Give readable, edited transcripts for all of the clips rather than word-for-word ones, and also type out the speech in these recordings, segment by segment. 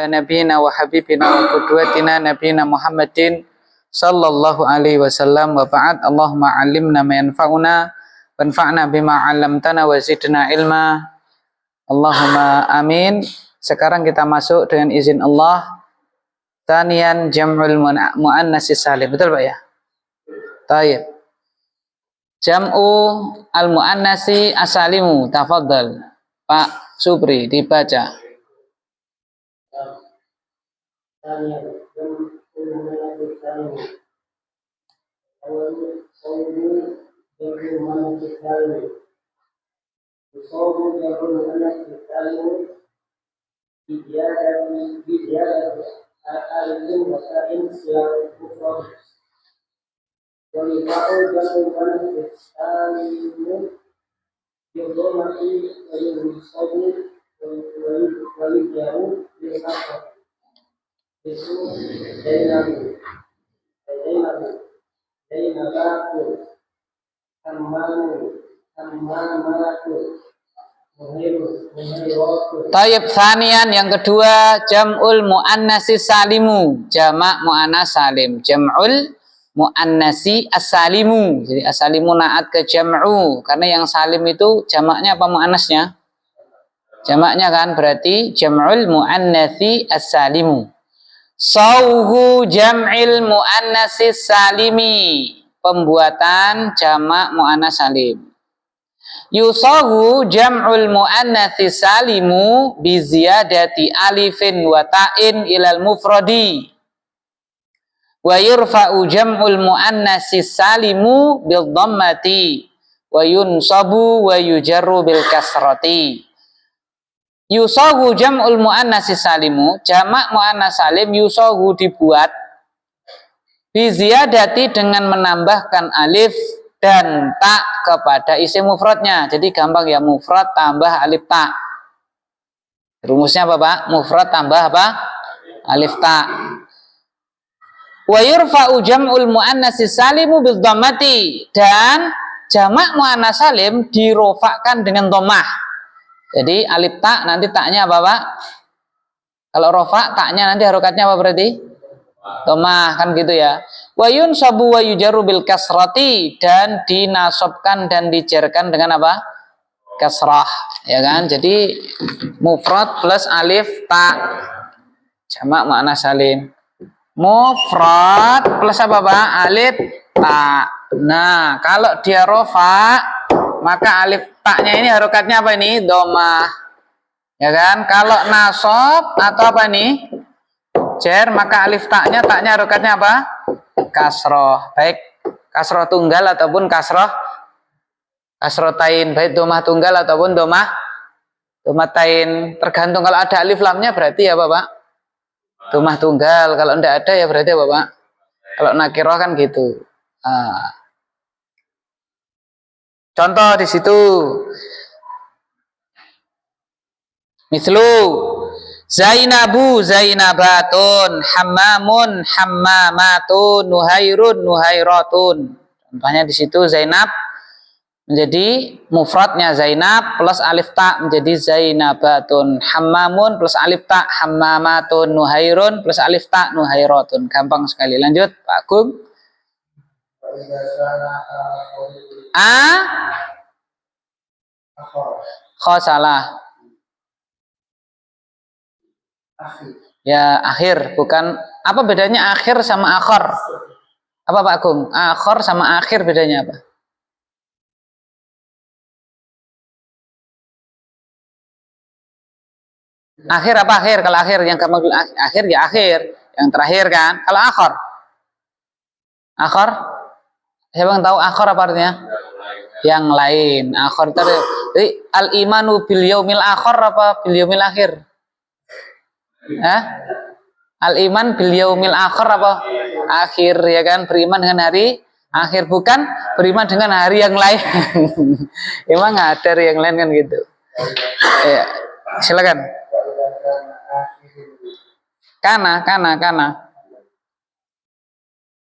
Nabiyina wa habibina wa qudwatina nabiyina Muhammadin sallallahu alaihi wasallam wa ba'd. Allahumma 'allimna ma yanfa'una wanfa'na bima 'allamtana wa zidna ilma. Allahumma amin. Sekarang kita masuk dengan izin Allah taniyan jam'ul muannats salim. Betul Pak ya? Baik. Jam'u al-muannatsi as-salimu. Tafadhal Pak Supri dibaca. Tayyib tsaniyan yang kedua jam'ul muannatsi salimu, jamak muannats salim. Jam'ul muannatsi as-salimu. Jadi as-salimu naat ke jam'u karena yang salim itu jamaknya apa muannasnya? Jamaknya kan berarti jam'ul muannatsi as-salimu. Sauhu jam'il muannatsi salimi, pembuatan jamak muannats salim. Yusahu jam'ul muannatsi salimu bi ziyadati alifin wa ta'in ilal mufradi. Wa yurfa'u jam'ul muannatsi salimu bil dhammati wa yunsabu wa yujarru bil kasrati. Yusahu jam'ul muannatsi salimu, jamak muannats salim yusahu dibuat bi ziyadati dengan menambahkan alif dan tak kepada isim mufradnya. Jadi gampang ya, mufrad tambah alif tak. Rumusnya apa Pak? Mufrad tambah apa? Alif tak. Wa yurfa'u jam'ul muannatsi salimu bil dhammati, dan jamak muannats salim dirofakkan dengan dhammah. Jadi alif tak nanti taknya apa Pak? Kalau rofa taknya nanti harokatnya apa berarti? Dhammah kan gitu ya. Wa yunsabu wa yujarru bil kasrati, dan dinasobkan dan dijarkan dengan apa? Kasrah, ya kan? Jadi mufrad plus alif ta, jamak muannats salim. Mufrad plus apa Pak? Alif ta. Nah, kalau dia rofa, maka alif taknya ini harokatnya apa ini? Dhammah. Ya kan? Kalau nasab atau apa nih? Jar, maka alif taknya harokatnya apa? Kasroh. Baik kasroh tunggal ataupun kasroh tain, baik domah tunggal ataupun domah tain, tergantung. Kalau ada alif lamnya berarti apa Pak? Domah tunggal. Kalau tidak ada ya berarti apa Pak? Kalau nakiroh kan gitu. Contoh di situ mislu Zainabu Zainabatun, Hammamun Hammamatun, Nuhairun Nuhairatun. Contohnya di situ Zainab menjadi mufradnya Zainab plus alif ta menjadi Zainabatun, Hammamun plus alif ta Hammamatun, Nuhairun plus alif ta Nuhairatun. Gampang sekali. Lanjut Pak Agung. Khosalah. Ya akhir, bukan. Apa bedanya akhir sama akhir? Apa Pak Agung? Akhir sama akhir bedanya apa? Akhir apa akhir? Kalau akhir yang kamu bilang akhir ya akhir, yang terakhir kan. Kalau akhir, siapa yang tahu akhir apa artinya? Yang lain. Akhir tadi al imanu bil yaumil akhir apa bil yaumil akhir? Al-iman bil yaumil akhir apa? Akhir, ya kan? Beriman dengan hari akhir, bukan beriman dengan hari yang lain. Emang ada hari yang lain kan gitu. Ya, silakan.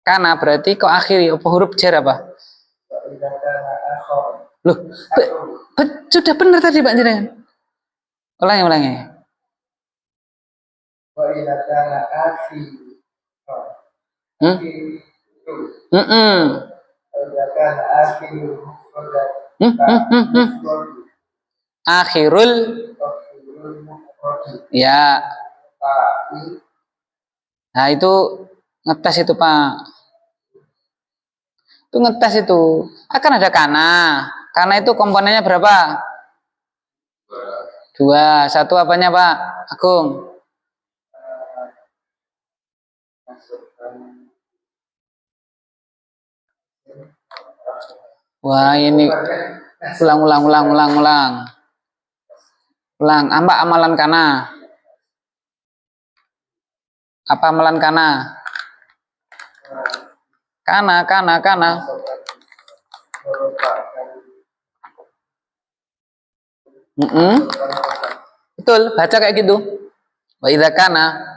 Kana berarti kok akhiri apa huruf jar apa? Loh, sudah benar tadi Pak jenengan. Ulangi. Wa idza kana akhi. Hmm? Mm-mm. Wa idza kana akhi mufradan. Akhirul ya. Nah itu ngetes itu Pak. Itu ngetes itu. Akan ada kana. Kana itu komponennya berapa? Dua. Satu apanya Pak Agung? Wah ini ulang. Ambak amalan kana. Apa amalan kana? Kana. Betul, baca kayak gitu. Wa idza kana.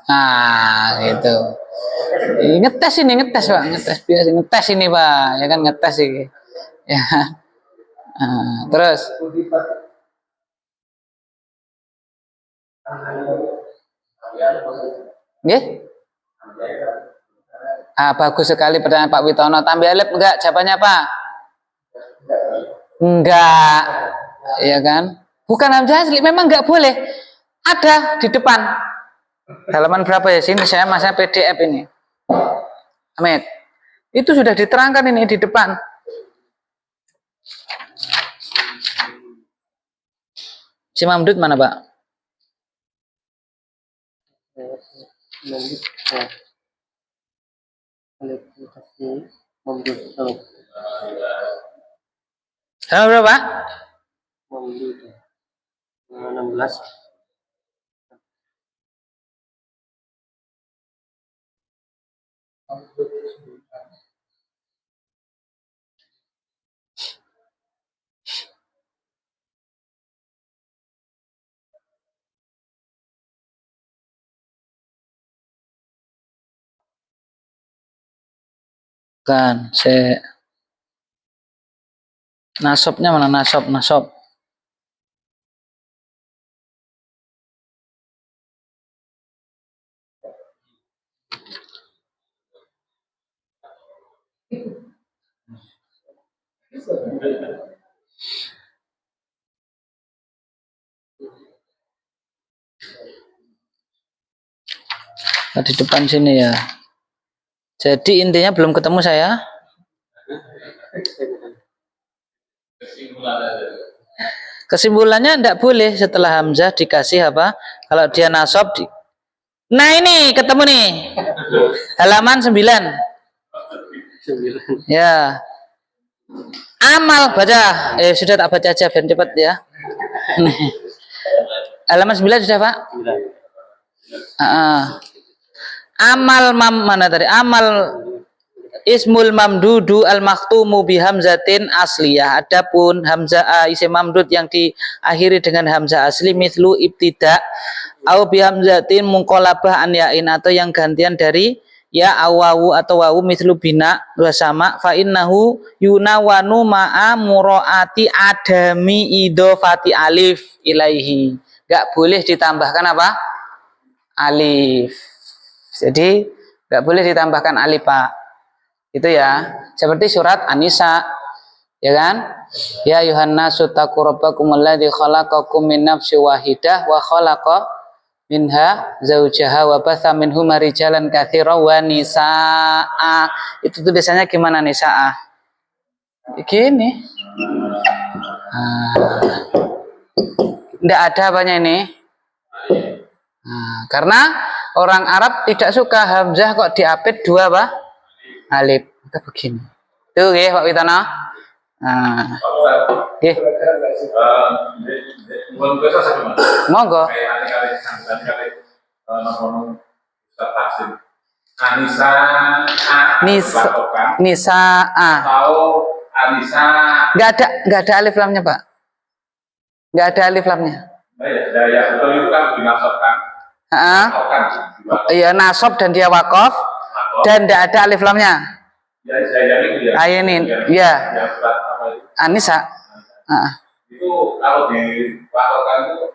Nah, gitu. Ngetes Pak, ngetes ini Pak, ya kan ngetes ini. Ya. Terus. Nggih? Bagus sekali pertanyaan Pak Witono. Tambah alif enggak? Jawabannya apa? Enggak. Ya kan? Bukan hamzah asli, memang enggak boleh. Ada di depan. Halaman berapa ya sini? Saya masih PDF ini. Amit. Itu sudah diterangkan ini di depan. Si Mamdud mana, Pak? Sama berapa? 16. Kan, nasobnya mana? Nasob. Di depan sini ya. Jadi intinya belum ketemu saya. Kesimpulannya tidak boleh setelah hamzah dikasih apa? Kalau dia nasob Nah ini ketemu nih. Halaman 9. Ya. Amal baca. Sudah tak baca aja biar cepat ya. Halaman 9 sudah, Pak? Amal mana tadi? Amal ismul mamdudu al maktumu bi hamzatin asliyah. Adapun hamzah isim mamdud yang diakhiri dengan hamzah asli mithlu ibtida au bi hamzatin munqalabah an yain atau yang gantian dari ya awawu atau wawu mithlu bina dua sama fa innahu yunawanu ma'a muraati adami idhofati alif ilaihi. Enggak boleh ditambahkan apa? Alif. Jadi enggak boleh ditambahkan alif, Pak. Itu ya. Seperti surat An-Nisa. Ya kan? Ya ayuhan nasu taqu rabbakumul ladzi khalaqakum min nafsin wahidah wa khalaqa minha zaujaha wa batha minhuma rijalan katsiran wa nisaa. Itu tulisannya gimana nisaa? Gini. Enggak ada apanya ini. Karena orang Arab tidak suka hamzah kok diapit dua apa? Alif. Maka begini. Tuh nggih Pak Witono. Nggih. Monggo. Nisa atau Anisa. Enggak ada alif lamnya, Pak. Enggak ada alif lamnya. Ya, betul itu kan dinasabkan. Iya, nasab dan dia wakof dan tidak ada alif lamnya. Ya, itu ya. Ayenin, ya. Yang surat apa itu? Anisa. Itu kalau diwakilkan itu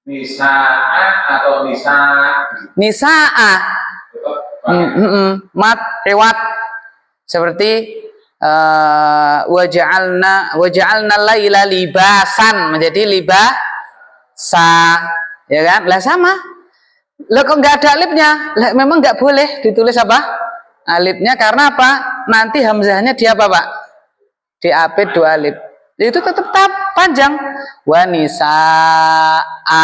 nisa'a atau Nisa'a. Mat lewat seperti waja'alna laila libasan menjadi libasa, ya kan? Lah sama. Lah kok nggak ada alifnya? Lah memang nggak boleh ditulis apa? Alifnya karena apa? Nanti hamzahnya dia apa, Pak? Diapit 2 alif. Itu tetap panjang. Wanisa'a.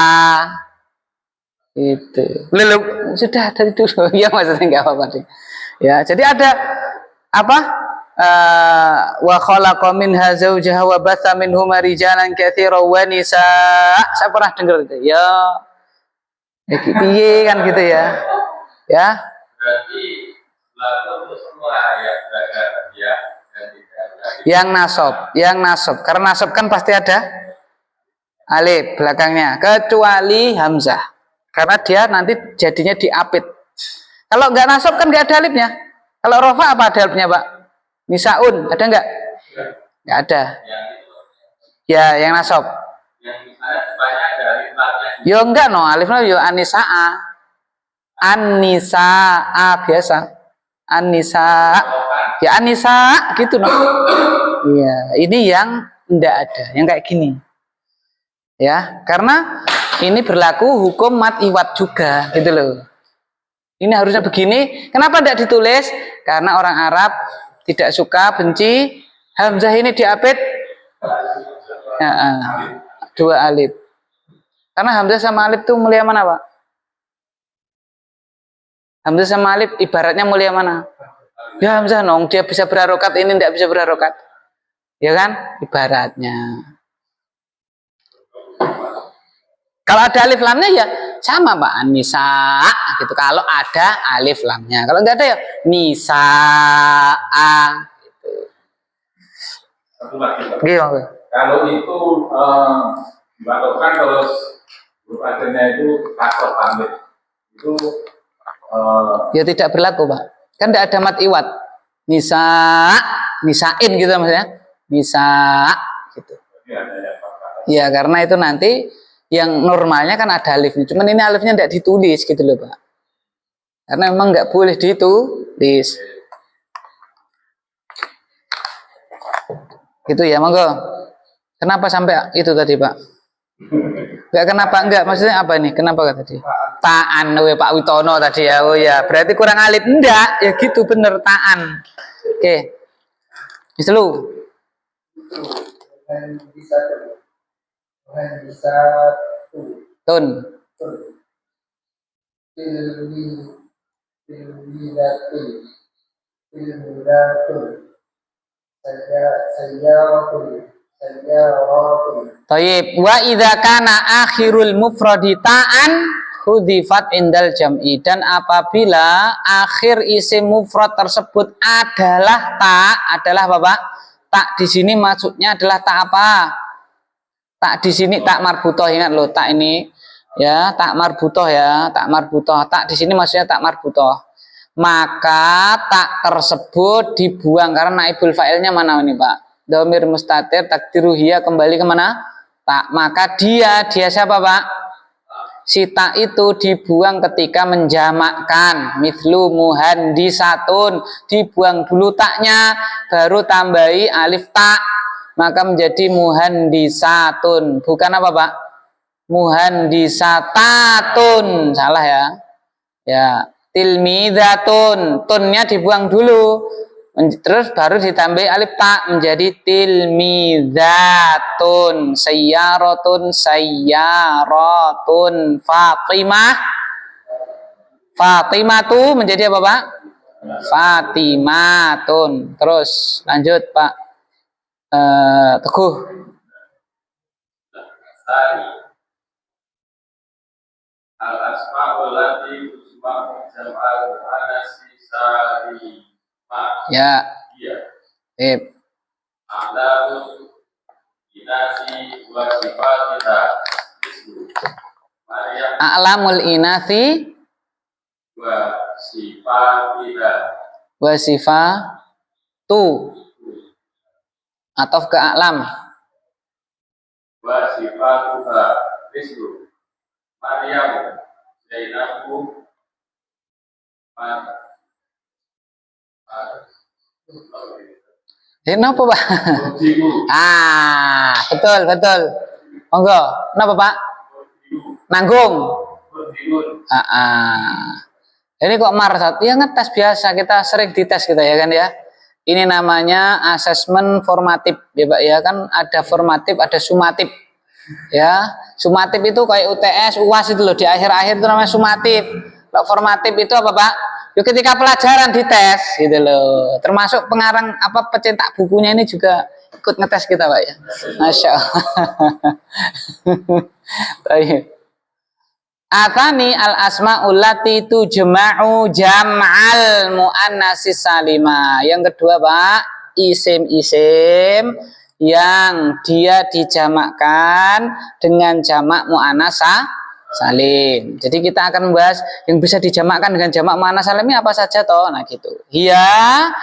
Itu. Lalu sudah dari dulu ya, maksudnya nggak apa-apa deh. Ya, jadi ada apa? Wa khalaqa minha zawjaha wa batha minhuma rijalan katsiran wa nisaa. Saya pernah dengar itu. Ya. Piye kan gitu ya. Ya. berarti lalu semua ayat ya Yang nasab. Karena nasab kan pasti ada alif belakangnya, kecuali hamzah. Karena dia nanti jadinya diapit. Kalau nggak nasab kan nggak ada alifnya. Kalau rofa apa ada alifnya, Pak? Nisaun, ada nggak? Nggak ada. Ya, yang nasab. yang misalnya banyak ada alif lamnya. Yo enggak no, alifnya yo anisaa. Anisaa biasa. Anisa. Ya anisa gitu no. Iya, ini yang enggak ada, yang kayak gini. Ya, karena ini berlaku hukum mat iwat juga gitu loh. Ini harusnya begini. Kenapa tidak ditulis? Karena orang Arab tidak suka, benci hamzah ini diapit 2 alif. Karena hamzah sama alif itu mulia mana, Pak? Hamzah sama alif ibaratnya mulia mana? Ya hamzah nong, dia bisa berharokat, ini tidak bisa berharokat. Ya kan? Ibaratnya. Kalau ada alif lamnya ya sama, Pak. Nisa gitu. Kalau ada alif lamnya. Kalau nggak ada ya nisa gitu. Satu lagi, Pak. Gitu. Kalau itu dibatalkan terus huruf akhirnya itu kasroh tambah itu Ya tidak berlaku, Pak. Kan tidak ada mat iwat. Nisa, nisain gitu maksudnya. Nisa gitu. Ya karena itu nanti yang normalnya kan ada alifnya. Cuman ini alifnya tidak ditulis gitu loh, Pak. Karena memang nggak boleh ditulis. Gitu ya, monggo. Kenapa sampai itu tadi, Pak? Enggak kenapa enggak? Maksudnya apa ini? Kenapa tadi? Ta'an Pak Witono tadi ya. Oh ya, berarti kurang alif. Enggak, ya gitu bener ta'an. Oke. Mislu. Tun. Tayyib. Wa idza kana akhirul mufradi ta'an hudzifat indal jam'i, dan apabila akhir isim mufrad tersebut adalah ta, adalah apa, Pak? Tak di sini maksudnya adalah tak apa? Tak di sini tak marbutoh, ingat loh, tak ini ya, tak marbutoh ya, tak marbutoh. Tak di sini maksudnya tak marbutoh. Maka tak tersebut dibuang karena naibul fa'ilnya mana ini, Pak? Dhamir mustatir takdiruhia kembali kemana? Tak. Maka dia siapa, Pak? Si tak itu dibuang ketika menjamakkan. Mithlu muhandisatun, dibuang dulu taknya, baru tambahi alif tak, maka menjadi muhandisatun. Bukan apa, Pak? Muhandisatatun. Salah ya. Ya, tilmidatun. Tunnya dibuang dulu. Terus baru ditambah alif tak menjadi tilmidatun. Sayyaratun, sayyaratun. Fatimah, Fatimatu menjadi apa, Pak? Fatimatun. Terus lanjut, Pak Teguh. al asmaul lati tusma'u jam'al anasi sari. Ya. Iya. A'lamu inasi wa sifatita. A'lamul inasi wa sifatita. wa sifatiha. tu atau ke a'lam. Wa sifatuha mislu Maryam Zainabu Kenapa Pak? Murdiu Betul betul. Monggo. Kenapa Pak? Nanggung. Murdiun Ini kok marsat? Ya ngetes biasa, kita sering dites kita ya kan ya. Ini namanya asesmen formatif ya Pak ya, kan ada formatif, ada sumatif. Ya, sumatif itu kayak UTS, UAS itu loh, di akhir-akhir itu namanya sumatif. Kalau formatif itu apa Pak? Yuk ketika pelajaran dites gitu loh. Termasuk pengarang apa pencetak bukunya ini juga ikut ngetes kita Pak ya. Masya Allah. Baik. Atani al asmaul lati tujma'u jam'al muannasis salima. Yang kedua Pak, isim-isim yang dia dijamakkan dengan jamak muannas salim. Jadi kita akan membahas yang bisa dijamakkan dengan jamak muannas salim ini apa saja toh. Nah gitu. Dia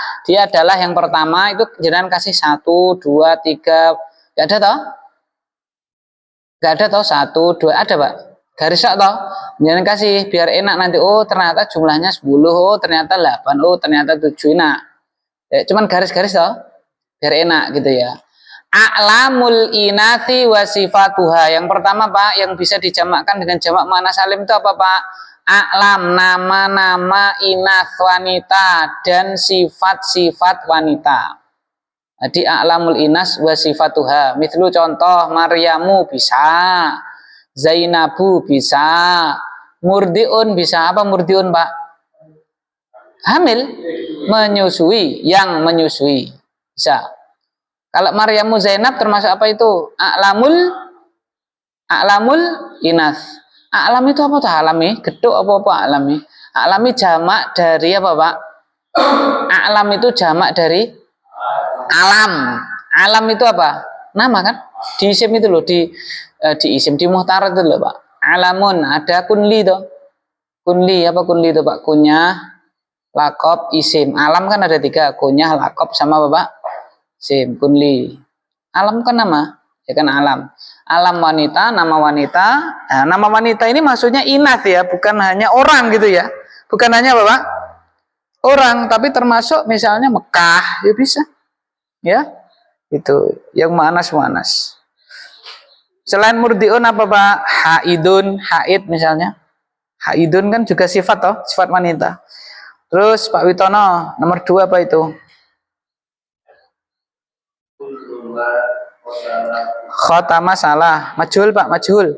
adalah yang pertama itu jangan kasih 1, 2, 3. Gak ada toh? Gak ada toh 1, 2 ada Pak. Garis toh, jangan kasih biar enak nanti. Oh ternyata jumlahnya 10, oh ternyata 8, oh ternyata 7. Nah, cuman garis-garis toh, biar enak gitu ya. A'lamul inati wa sifatuha. Yang pertama Pak, yang bisa dijamakkan dengan jamak muannas salim itu apa Pak? A'lam, nama-nama inath wanita dan sifat-sifat wanita. Jadi a'lamul inas wa sifatuha. Mislu contoh Maryamu bisa. Zainabu bisa, murdiun bisa. Apa murdiun Pak? Hamil, menyusui, yang menyusui bisa. Kalau Maryamu Zainab termasuk apa itu? A'lamul inas. A'lam itu apa tuh? Alami, geduk apa alami? Alami jamak dari apa Pak? A'lam itu jamak dari alam. Alam itu apa? Nama kan? Di isim itu loh, di isim, di muhtarat itu loh Pak. Alamun, ada kunli toh. Kunli, apa kunli itu Pak? Kunyah, lakob, isim. Alam kan ada 3, kunyah, lakob, sama apa Pak? Isim, kunli. Alam kan nama, ya kan alam. Alam wanita, nama wanita. Nah, nama wanita ini maksudnya inath ya, bukan hanya orang gitu ya. Bukan hanya apa Pak? Orang, tapi termasuk misalnya Mekah, ya bisa. Ya, itu yang muannas. Selain murdiun apa Pak? Haidun, haid misalnya. Haidun kan juga sifat toh, sifat wanita. Terus Pak Witono, nomor 2 apa itu? Khotama salah. Majhul Pak, majhul.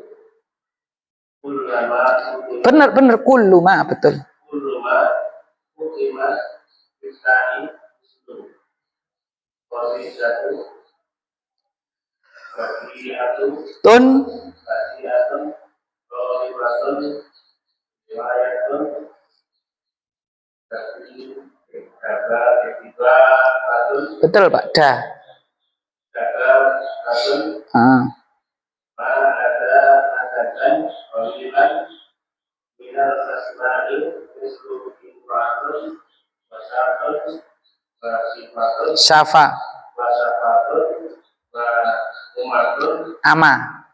Benar kulluma, betul. Tun betul Pak, dah. Syafa ama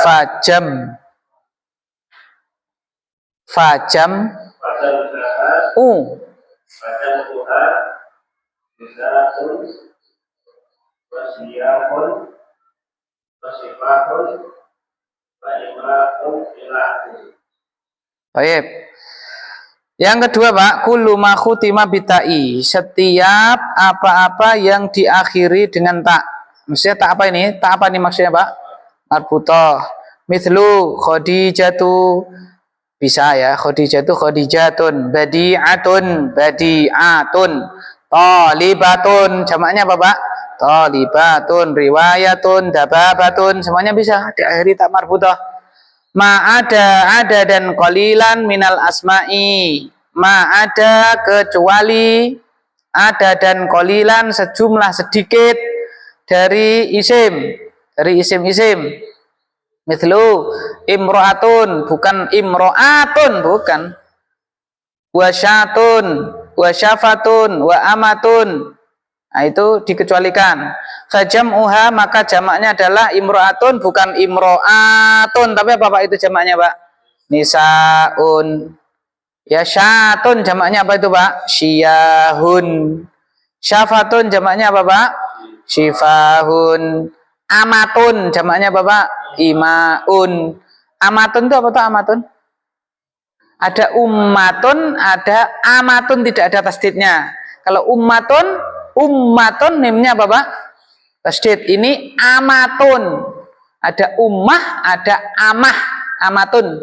fajam baik. Yang kedua Pak, kullu ma khutima bitai. Setiap apa-apa yang diakhiri dengan tak. Maksudnya tak apa ini? Tak apa ini maksudnya Pak? Marbutah. Mithlu khadijatu bisa ya, khadijatu khadijatun, badi'atun badi'atun, talibatun, jamaknya apa Pak? Talibatun, riwayatun, dababatun, semuanya bisa diakhiri tak marbutah. Ma ada dan qalilan minal asma'i. Ma ada kecuali ada dan qalilan sejumlah sedikit dari isim, dari isim-isim. Mithlu imro'atun, bukan imro'atun, bukan. wa syatun, wa syafatun, wa amatun. Nah, itu dikecualikan. Fajam'uha, maka jamaknya adalah imro'atun, bukan imro'atun. Tapi apa Pak itu jamaknya Pak? Nisaun. Ya syatun jamaknya apa itu Pak? Syiyahun. Syafatun jamaknya apa Pak? Syifahun. Amatun jamaknya apa Pak? Imaun. Amatun itu apa tuh amatun? Ada ummatun, ada amatun, tidak ada tasdidnya. Kalau ummatun mimnya apa Pak? Tasdid. Ini amatun. Ada ummah, ada amah, amatun.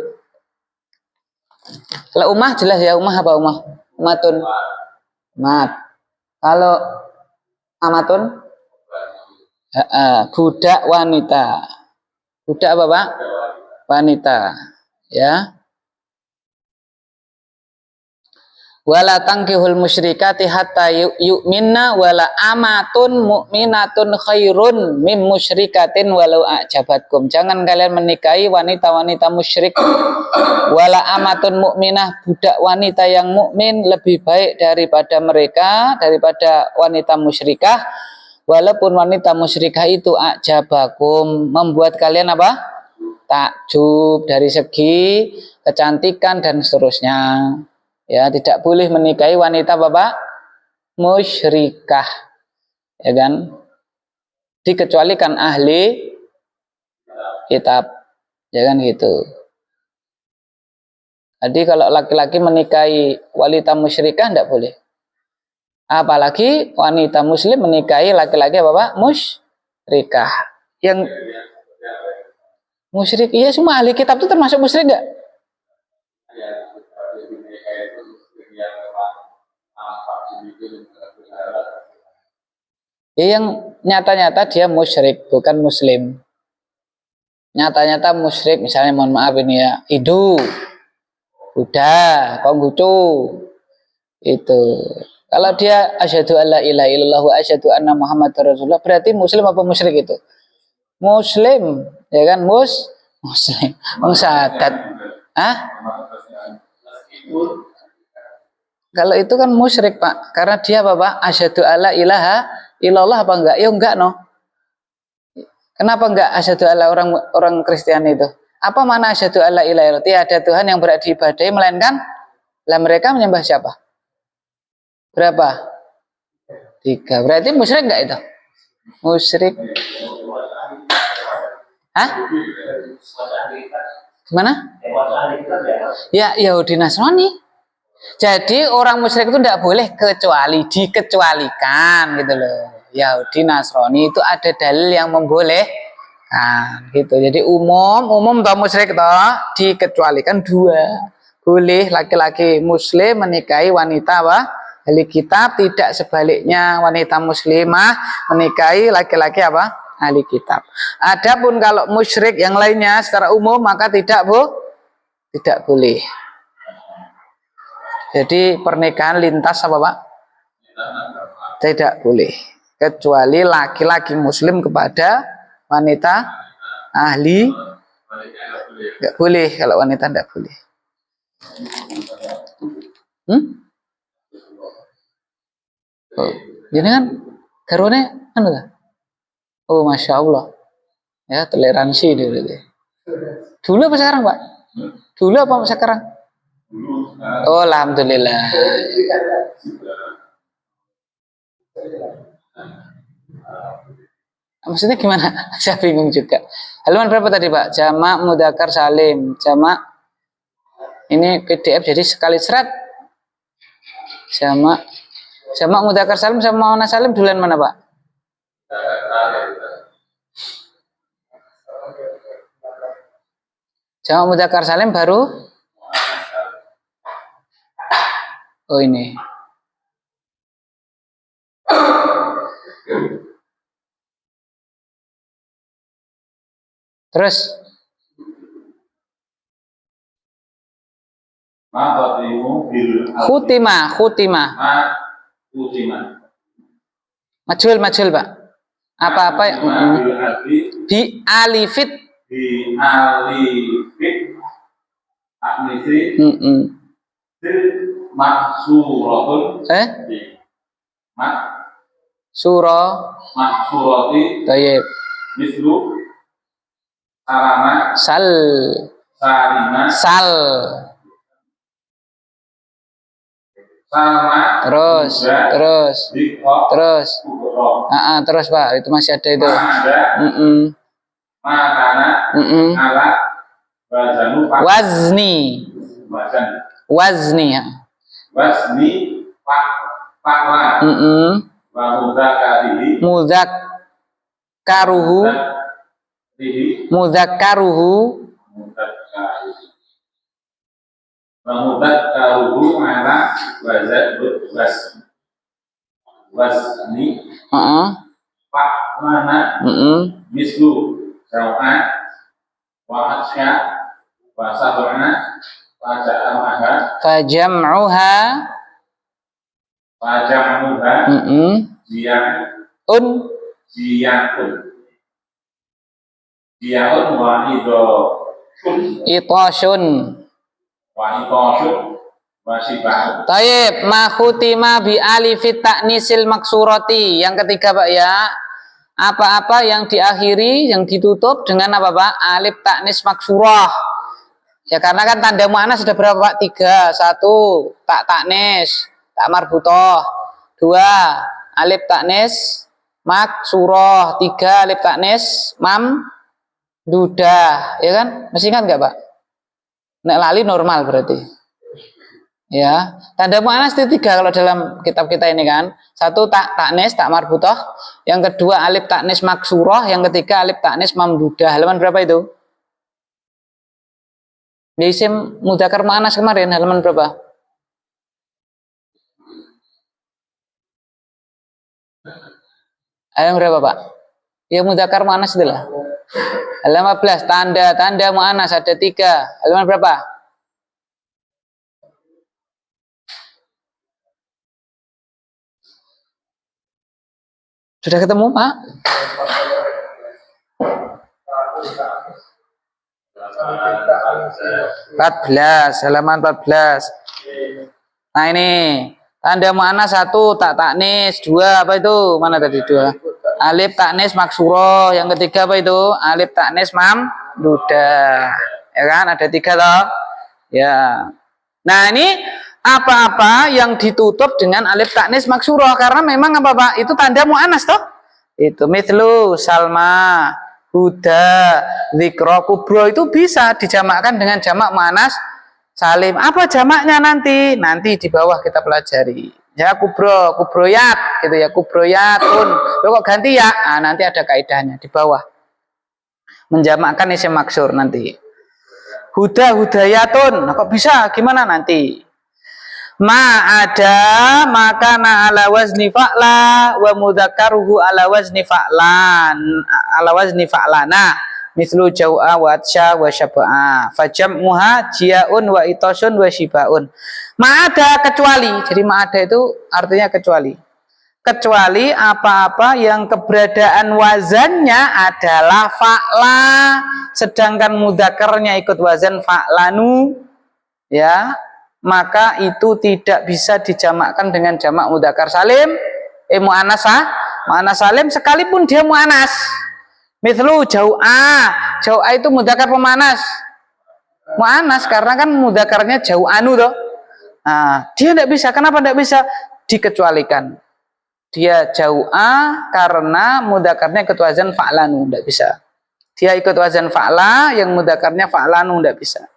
Kalau ummah jelas ya, ummah apa ummah? Ummatun. Mat. Kalau amatun? Budak wanita. Budak apa Pak? Wanita. Ya. Wala tankihul musyrikati hatta yu'minna wala amatun mu'minatun khairun mim musyrikatin walau a'jabatkum. Jangan kalian menikahi wanita-wanita musyrik. Wala amatun mu'minah, budak wanita yang mukmin lebih baik daripada mereka, daripada wanita musyrikah. Walaupun wanita musyrikah itu a'jabakum, membuat kalian apa? Takjub dari segi kecantikan dan seterusnya. Ya, tidak boleh menikahi wanita Bapak musyrikah, ya kan? Dikecualikan ahli kitab, ya kan gitu. Jadi kalau laki-laki menikahi wanita musyrikah tidak boleh. Apalagi wanita muslim menikahi laki-laki Bapak musyrikah. Yang musyrik, iya semua ahli kitab itu termasuk musyrik enggak? Ya, yang nyata-nyata dia musyrik, bukan muslim. Nyata-nyata musyrik, misalnya mohon maaf ini ya, Hindu, Buddha, Konghucu, itu. Kalau dia asyhadu alla ilaha illallah wa asyhadu anna Muhammadar Rasulullah, berarti muslim apa musyrik itu? Muslim, ya kan muslim, syahadat. Kalau itu kan musyrik Pak, karena dia apa Pak? Asyhadu alla ilaha illallah apa enggak? Ya enggak no. Kenapa enggak asyhadu alla orang Kristen itu? Apa mana asyhadu alla ilaha illallah? Tiada Tuhan yang berhak diibadahi melainkan. Lah mereka menyembah siapa? Berapa? 3. Berarti musyrik enggak itu? Musyrik. Gimana? Ya Yahudi Nasrani. Jadi orang musyrik itu tidak boleh kecuali dikecualikan gitu loh. Yahudi Nasrani itu ada dalil yang membolehkan gitu. Jadi umum toh musyrik toh dikecualikan 2. Boleh laki-laki muslim menikahi wanita apa? Ahli kitab, tidak sebaliknya wanita muslimah menikahi laki-laki apa? Ahli kitab. Adapun kalau musyrik yang lainnya secara umum maka tidak boleh. Jadi pernikahan lintas apa Pak? Tidak boleh. Kecuali laki-laki muslim kepada wanita ahli, enggak boleh. Kalau wanita tidak boleh. Oh, jadi kan garwane anu ta? Oh, Masya Allah. Ya, toleransi dulu. Dulu apa sekarang Pak? Dulu apa sekarang? Oh, alhamdulillah. Maksudnya gimana? Saya bingung juga. Halaman berapa tadi Pak? Jamak mudzakkar salim. Jamak ini PDF jadi sekali serat. Jamak mudzakkar salim sama muannas salim duluan mana Pak? Jamak mudzakkar salim baru. Oh ini. Terus khutimah. Majhul Pak. Apa-apa bi alifit maksuratun mak Surah. maksurati Tayyib. mislu salama Sal. salima Sal. salma Terus. juga Terus. dikro Terus. kubro Terus Pak, itu masih ada itu. ada makana ala wazanu Wazni. wazan Wazni ya. wazni pakla wa mudakarihi Mudakkaruhu. Mudakkaruhu. mudakarihi wa mudakkaruhu ala wazni paklana mislu raw'an wa atsya wa sab'ana wa ja'amaha Fajam'uha. Un. Ziya'un wa Itoshun. wa shiba'un Taib. Ma khutima bi alifit ta'nisil maksurati. Yang ketiga Pak ya. Apa-apa yang diakhiri, yang ditutup dengan apa Pak? Alif ta'nis maksurah. Ya karena kan tanda mu'annas sudah berapa Pak? 3. 1. Tak ta'nis, tak marbutoh. 2. Alif ta'nis maksurah. 3. Alif ta'nis mamdudah. Ya kan? Masih ingat nggak Pak? Nek lali normal berarti. Ya, tanda mu'annas itu 3 kalau dalam kitab kita ini kan. 1 tak ta'nis, tak marbutoh. Yang kedua alif ta'nis maksurah. Yang ketiga alif ta'nis mamdudah. Halaman berapa itu? Di isim mudzakkar mu'annas kemarin halaman berapa? Halaman berapa Pak? Ya mudzakkar mu'annas itulah. Halaman 14. Tanda mu'annas ada 3. Halaman berapa? Sudah ketemu Pak? 14, halaman 14. Nah ini tanda mu'annas 1 tak ta'nis, 2 apa itu? Mana tadi 2? Alif ta'nis maksurah. Yang ketiga apa itu? Alif ta'nis mamdudah. Ya kan? Ada 3 toh? Ya. Nah ini apa-apa yang ditutup dengan alif ta'nis maksurah karena memang apa Pak? Itu tanda mu'annas toh? Itu mithlu Salma, Huda, Zikro, Kubro itu bisa dijamakkan dengan jamak mu'annas salim. Apa jamaknya nanti? Nanti di bawah kita pelajari. Ya Kubro, Kubroyat gitu ya, Kubroyatun. Loh kok ganti ya? Nanti ada kaidahnya di bawah. Menjamakkan isim maksur nanti. Huda, Hudayatun. Nah, kok bisa? Gimana nanti? Ma ada maka na ala wazni fa'la wa mudzakkaruhu ala wazni fa'lana mislu jau'a wa atsya wa syaba'a fajam'uha jia'un wa itosun wa shibaun. Ma ada kecuali. Jadi ma ada itu artinya kecuali apa-apa yang keberadaan wazannya adalah fa'la sedangkan mudzakkarnya ikut wazan fa'lanu ya, maka itu tidak bisa dijamakkan dengan jamak mudzakkar salim, mu'annas salim sekalipun dia mu'annas. Mithlu jau'a itu mudzakkar pemanas, mu'annas karena kan mudzakkarnya jau'anu toh. Nah, dia tidak bisa. Kenapa tidak bisa? Dikecualikan. Dia jau'a karena mudzakkarnya ikut wazan fa'lanu, tidak bisa. Dia ikut wazan fa'la yang mudzakarnya fa'lanu, tidak bisa.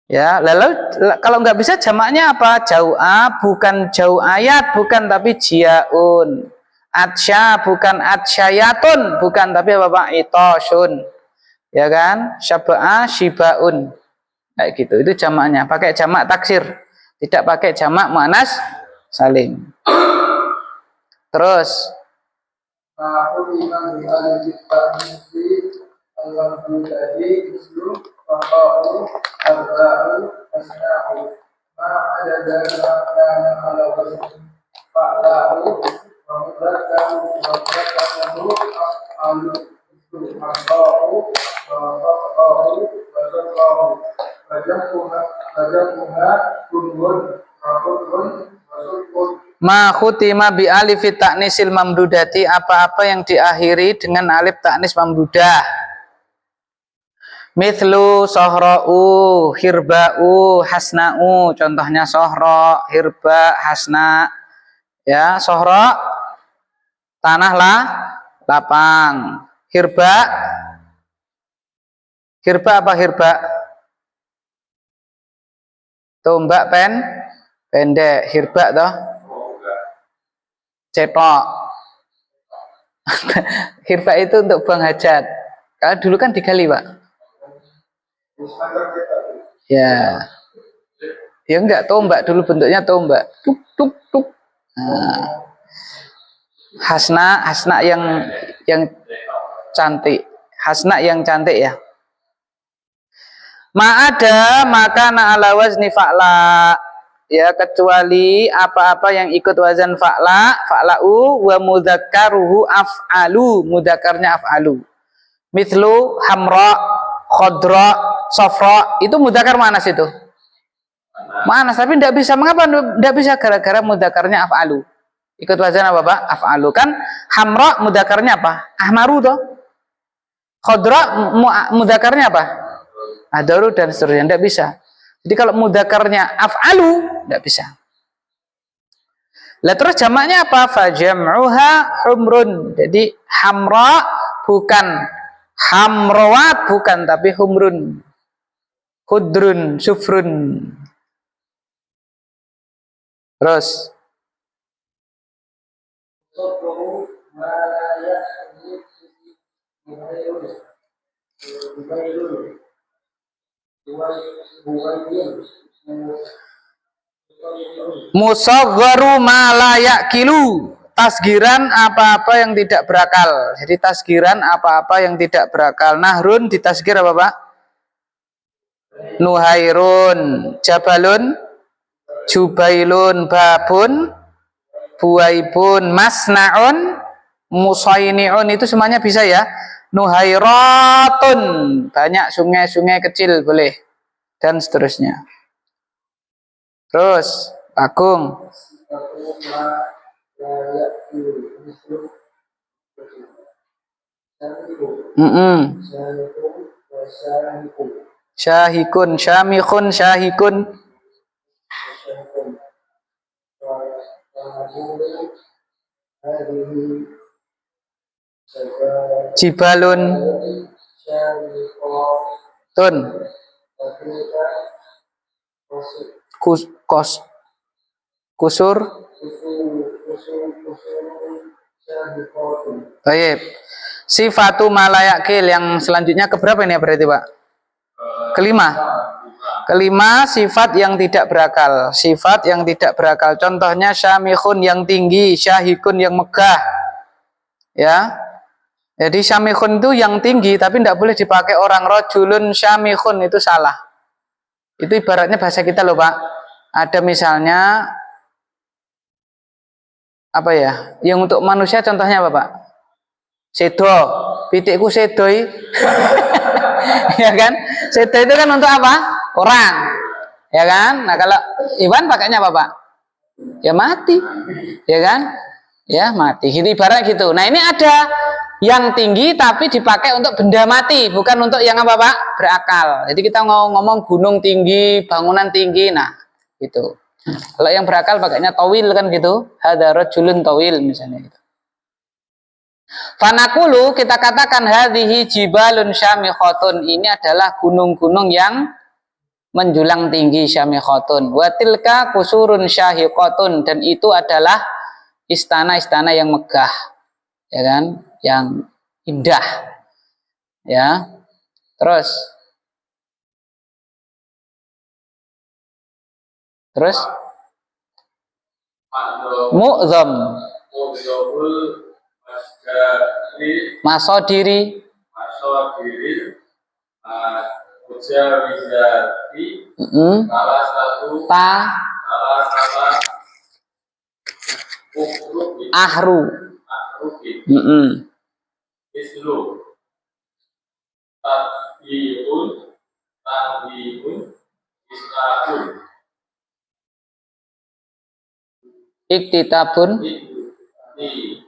Ya, lalu kalau nggak bisa jamaknya apa? Jau'a bukan jau'ayat, bukan tapi jiaun. Atsya bukan atsyayatun, bukan tapi apa Pak? Itosun. Ya kan? Syaba'a shibaun. Kayak gitu. Itu jamaknya. Pakai jamak taksir, tidak pakai jamak mu'annas salim. Terus Ma khutima bi alifit ta'nisil mamdudati, apa-apa yang diakhiri dengan alif ta'nis mamdudah. Mithlu sohra'u, hirba'u, hasna'u. Contohnya sohra, hirba, hasna. Ya, sohra tanah lah, lapang. Hirba, hirba apa hirba? Tombak pendek. Hirba toh? Cetok. Hirba itu untuk buang hajat. Kalau dulu kan digali, Pak. Ya. Ya enggak, tombak dulu bentuknya tombak. Tuk tuk tuk. Nah. Hasna yang cantik. Hasna yang cantik ya. Ma'ada maka ala wazni fa'la, ya, kecuali apa-apa yang ikut wazan fa'la'u wa mudzakkaruhu af'alu, mudzakarnya af'alu. Mithlu hamra, khodra, safra, itu mudzakkar manas itu. Manas, tapi tidak bisa. Mengapa tidak bisa? Gara-gara mudzakarnya af'alu. Ikut wazan apa, Pak? Af'alu. Kan hamra mudzakarnya apa? Ahmaru toh. Khodra mudzakarnya apa? Adaru dan seterusnya. Tidak bisa. Jadi kalau mudzakarnya af'alu, tidak bisa. Lah terus jamaknya apa? Fajam'uha humrun. Jadi hamra bukan hamrawat, bukan, tapi humrun. Hudrun, sufrun. Terus musagharu ma la yaqilu, tasgiran apa-apa yang tidak berakal. Jadi tasgiran apa-apa yang tidak berakal. Nahrun ditasgir apa, Pak? Nuhairun, jabalun, jubailun, babun, buaibun, masnaun, musainiun, itu semuanya bisa ya. Nuhairatun, banyak sungai-sungai kecil boleh, dan seterusnya. Terus Agung. Syahikun, syamikhun, syahikun. Jibalun, tun, kusur. Baik. Sifatu malayakil yang selanjutnya keberapa ini berarti, Pak? Kelima. Kelima, sifat yang tidak berakal. Sifat yang tidak berakal. Contohnya syamikhun yang tinggi, syahikun yang megah. Ya. Jadi syamikhun itu yang tinggi, tapi tidak boleh dipakai orang. Rajulun syamikhun itu salah. Itu ibaratnya bahasa kita loh, Pak. Ada misalnya apa ya? Yang untuk manusia contohnya apa, Pak? Sedo, pitikku sedoi. Ya kan? Sedo itu kan untuk apa? Orang. Ya kan? Nah, kalau Iwan pakainya apa, Pak? Ya mati. Ya kan? Ya mati. Gitu ibarat gitu. Nah, ini ada yang tinggi tapi dipakai untuk benda mati, bukan untuk yang apa, Pak? Berakal. Jadi kita ngomong gunung tinggi, bangunan tinggi. Nah, gitu. Kalau yang berakal pakainya tawil kan gitu. Hadza rajulun tawil misalnya gitu. Fanaqulu, kita katakan hadhihi jibalun syamikhatun, ini adalah gunung-gunung yang menjulang tinggi, syamikhatun. Wa tilka kusurun syahiqatun, dan itu adalah istana-istana yang megah. Ya kan? Yang indah. Ya. Terus mu'zam masodiri salah satu ahru islu tahbihun islahun. iktitabun, Ikti.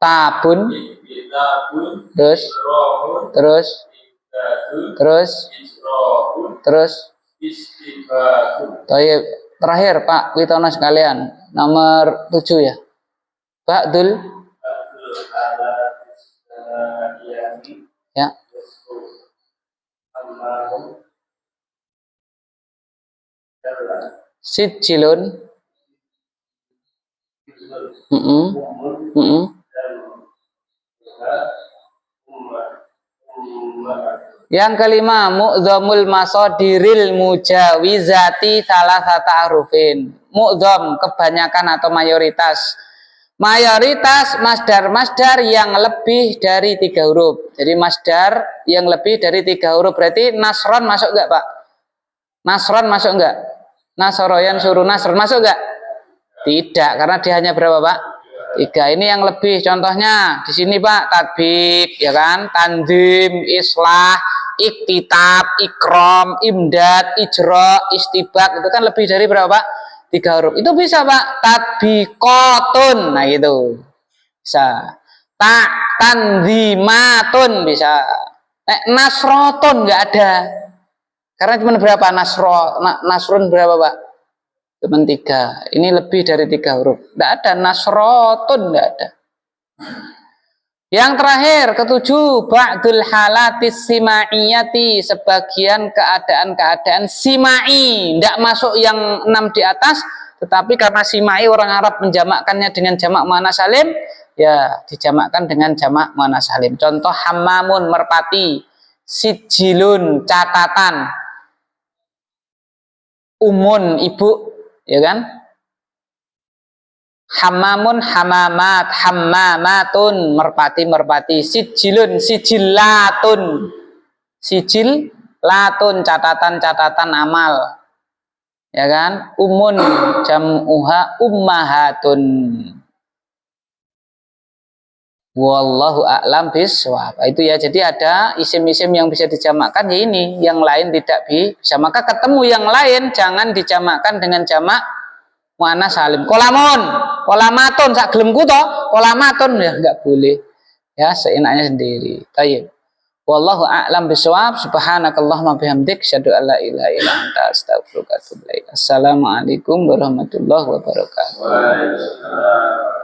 tabun, Iktitabun. terus Isrohun. terus Iktidatun. terus Isrohun. terus Istibadun. Baik, terakhir Pak Witono sekalian, nomor 7 ya. Ba'dul Abdul ala Islamiyani. ya. Allahum. Jalan. Sijilun. Heeh. Heeh. Yang kelima, mu'dhamul masadiril mujawizati salasata harufin. Mu'dham kebanyakan atau mayoritas. Mayoritas masdar-masdar yang lebih dari 3 huruf. Jadi masdar yang lebih dari 3 huruf berarti nasron masuk enggak, Pak? Nasron masuk enggak? Nasroyan suruh nasron masuk enggak? Tidak, karena dia hanya berapa, Pak? 3. Ini yang lebih. Contohnya di sini, Pak, tatbik, ya kan? Tanzim, islah, iktitab, ikrom, imdad, ijro, istibak, itu kan lebih dari berapa, Pak? 3 huruf. Itu bisa, Pak. Tatbikotun, nah gitu. Bisa. Tanzimatun bisa. Nasrotun nggak ada. Karena cuma berapa nasrun berapa, Pak? Cuma 3. Ini lebih dari 3 huruf. Tidak ada nasrotun, tidak ada. Yang terakhir, ketujuh, ba'dul halatis sima'iyati, sebagian keadaan-keadaan simai, tidak masuk yang 6 di atas, tetapi karena simai orang Arab menjamakkannya dengan jamak muannats salim, ya dijamakkan dengan jamak muannats salim. Contoh hammamun, merpati, sijilun, catatan, umun, ibu, ya kan? Hamamun, hamamat, hammamatun, merpati, sijilun, sijilatun, sijillatun, catatan amal, ya kan? Umun, jam'uha ummahatun. Wallahu a'lam bishawab. Itu ya, jadi ada isim-isim yang bisa dijamakkan, ya ini, yang lain tidak bisa. Maka ketemu yang lain jangan dijamakkan dengan jamak muannats salim. Kolamun, kolamatun, sak gelemku toh, kolamatun ya enggak boleh. Ya, seenaknya sendiri. Baik. Wallahu a'lam bishawab. Subhanakallahumma bihamdik, asyhadu an la ilaha illa anta, astaghfiruka wa atubu ilaik. Assalamualaikum warahmatullahi wabarakatuh. Waalaikumsalam.